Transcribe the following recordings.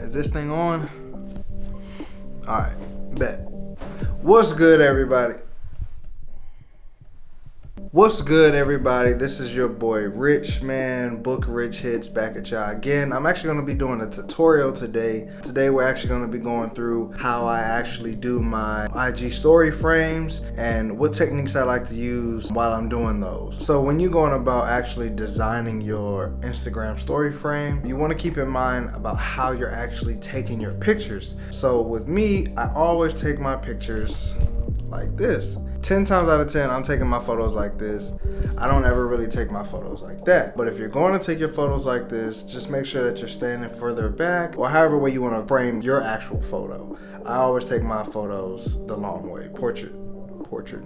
Is this thing on? Alright, bet. What's good, everybody? What's good, everybody? This is your boy Rich, man. Book Rich Hits back at y'all again. I'm actually going to be doing a tutorial today. Today we're actually going to be going through how I actually do my IG story frames and what techniques I like to use while I'm doing those. So when you're going about actually designing your Instagram story frame, you want to keep in mind about how you're actually taking your pictures. So with me, I always take my pictures like this. 10 times out of 10, I'm taking my photos like this. I don't ever really take my photos like that. But if you're going to take your photos like this, just make sure that you're standing further back or however way you want to frame your actual photo. I always take my photos the long way, portrait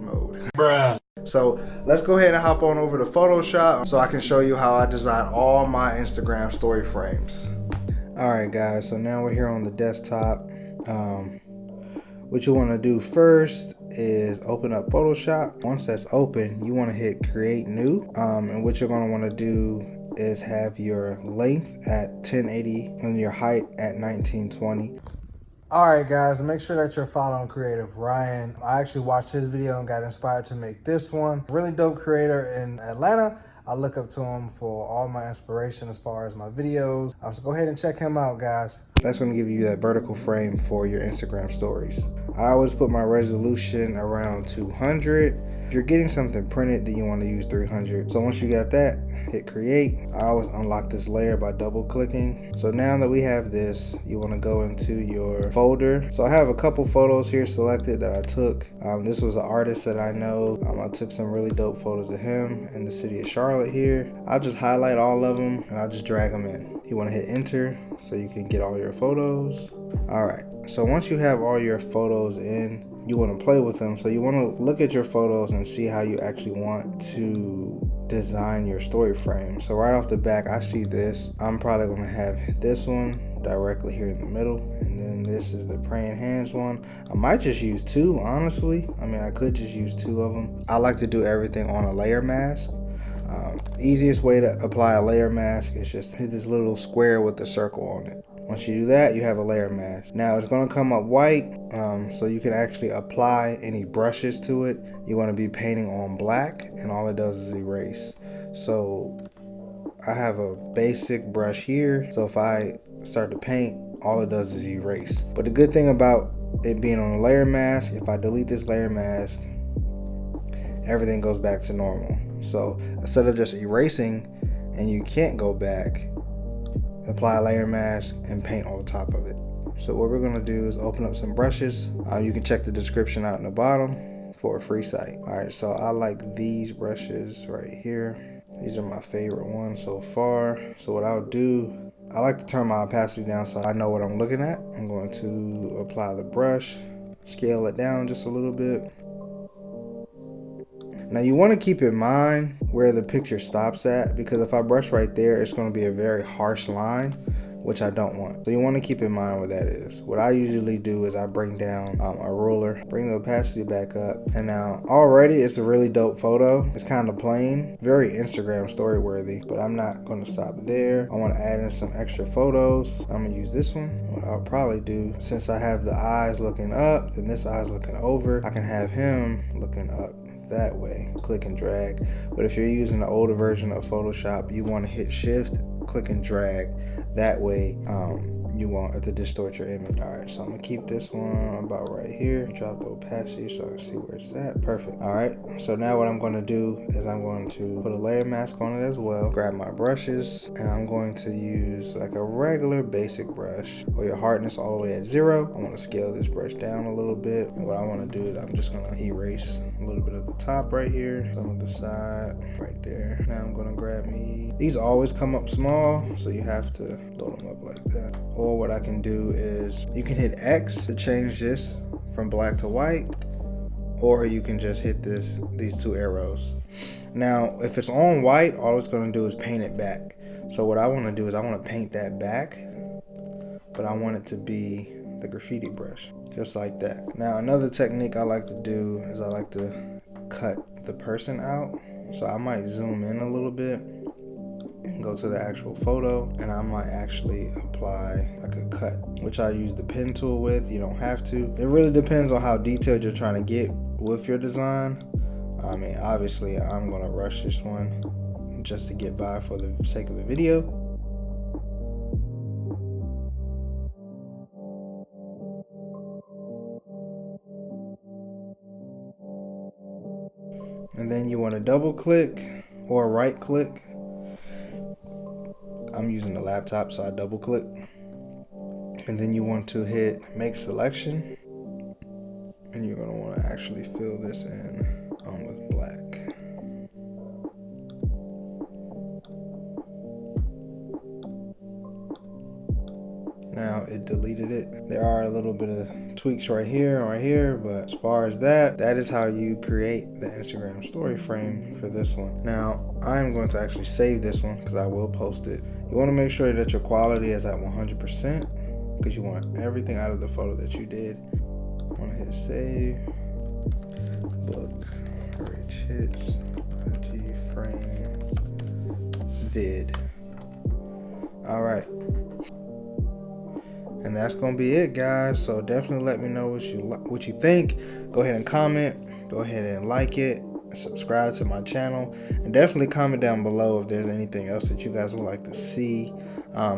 mode. Bruh. So let's go ahead and hop on over to Photoshop so I can show you how I design all my Instagram story frames. All right, guys, so now we're here on the desktop. What you want to do first is open up Photoshop. Once that's open, you want to hit create new. And what you're going to want to do is have your length at 1080 and your height at 1920. Alright guys, make sure that you're following Creative Ryan. I actually watched his video and got inspired to make this one. Really dope creator in Atlanta. I look up to him for all my inspiration as far as my videos. So go ahead and check him out, guys. That's going to give you that vertical frame for your Instagram stories. I always put my resolution around 200. If you're getting something printed, then you want to use 300. So once you got that, hit create. I always unlock this layer by double clicking. So now that we have this, you want to go into your folder. So I have a couple photos here selected that I took. This was an artist that I know. I took some really dope photos of him in the city of Charlotte here. I'll just highlight all of them and I'll just drag them in. You want to hit enter so you can get all your photos. All right, so once you have all your photos in, you want to play with them. So you want to look at your photos and see how you actually want to design your story frame. So right off the back, I see this. I'm probably going to have this one directly here in the middle, and then this is the praying hands one. I might just use two, honestly. I mean, I could just use two of them. I like to do everything on a layer mask. Easiest way to apply a layer mask is just hit this little square with the circle on it. Once you do that, you have a layer mask. Now it's going to come up white, so you can actually apply any brushes to it. You want to be painting on black, and all it does is erase. So I have a basic brush here, so if I start to paint, all it does is erase. But the good thing about it being on a layer mask, if I delete this layer mask, everything goes back to normal. So instead of just erasing and you can't go back, apply a layer mask and paint on top of it. So what we're going to do is open up some brushes. You can check the description out in the bottom for a free site. All right, so I like these brushes right here. These are my favorite ones so far. So what I'll do, I like to turn my opacity down so I know what I'm looking at. I'm going to apply the brush, scale it down just a little bit. Now you want to keep in mind where the picture stops at, because if I brush right there, it's going to be a very harsh line, which I don't want. So you want to keep in mind where that is. What I usually do is I bring down a ruler, bring the opacity back up, and now already it's a really dope photo. It's kind of plain, very Instagram story worthy, but I'm not going to stop there. I want to add in some extra photos. I'm going to use this one. What I'll probably do, since I have the eyes looking up, then this eye's looking over, I can have him looking up that way. Click and drag. But if you're using the older version of Photoshop, you want to hit shift, click and drag. That way you want to distort your image. All right, so I'm gonna keep this one about right here. Drop the opacity so I can see where it's at. Perfect. All right, so now what I'm going to do is I'm going to put a layer mask on it as well. Grab my brushes and I'm going to use like a regular basic brush or your hardness all the way at 0. I want to scale this brush down a little bit, and what I want to do is I'm just going to erase a little bit of the top right here, some of the side right there. Now I'm going to grab me, these always come up small, so you have to load them up like that. Or what I can do is you can hit X to change this from black to white, or you can just hit these two arrows. Now if it's on white, all it's going to do is paint it back. So what I want to do is I want to paint that back, but I want it to be the graffiti brush, just like that. Now another technique I like to do is I like to cut the person out. So I might zoom in a little bit go to the actual photo, and I might actually apply like a cut, which I use the pen tool with. You don't have to. It really depends on how detailed you're trying to get with your design. I mean, obviously I'm gonna rush this one just to get by for the sake of the video. And then you want to double click or right click. I'm using the laptop, so I double click. And then you want to hit make selection. And you're going to want to actually fill this in with black. Now it deleted it. There are a little bit of tweaks right here, but as far as that is how you create the Instagram story frame for this one. Now I'm going to actually save this one because I will post it. You want to make sure that your quality is at 100% because you want everything out of the photo that you did. I want to hit save. Book Rich Hits IG frame vid. All right. And that's gonna be it, guys. So definitely let me know what you think. Go ahead and comment. Go ahead and like it. Subscribe to my channel, and definitely comment down below if there's anything else that you guys would like to see.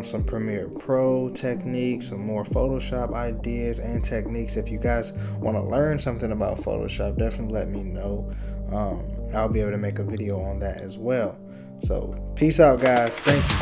Some Premiere Pro techniques, some more Photoshop ideas and techniques. If you guys want to learn something about Photoshop, definitely let me know. I'll be able to make a video on that as well. So peace out, guys. Thank you.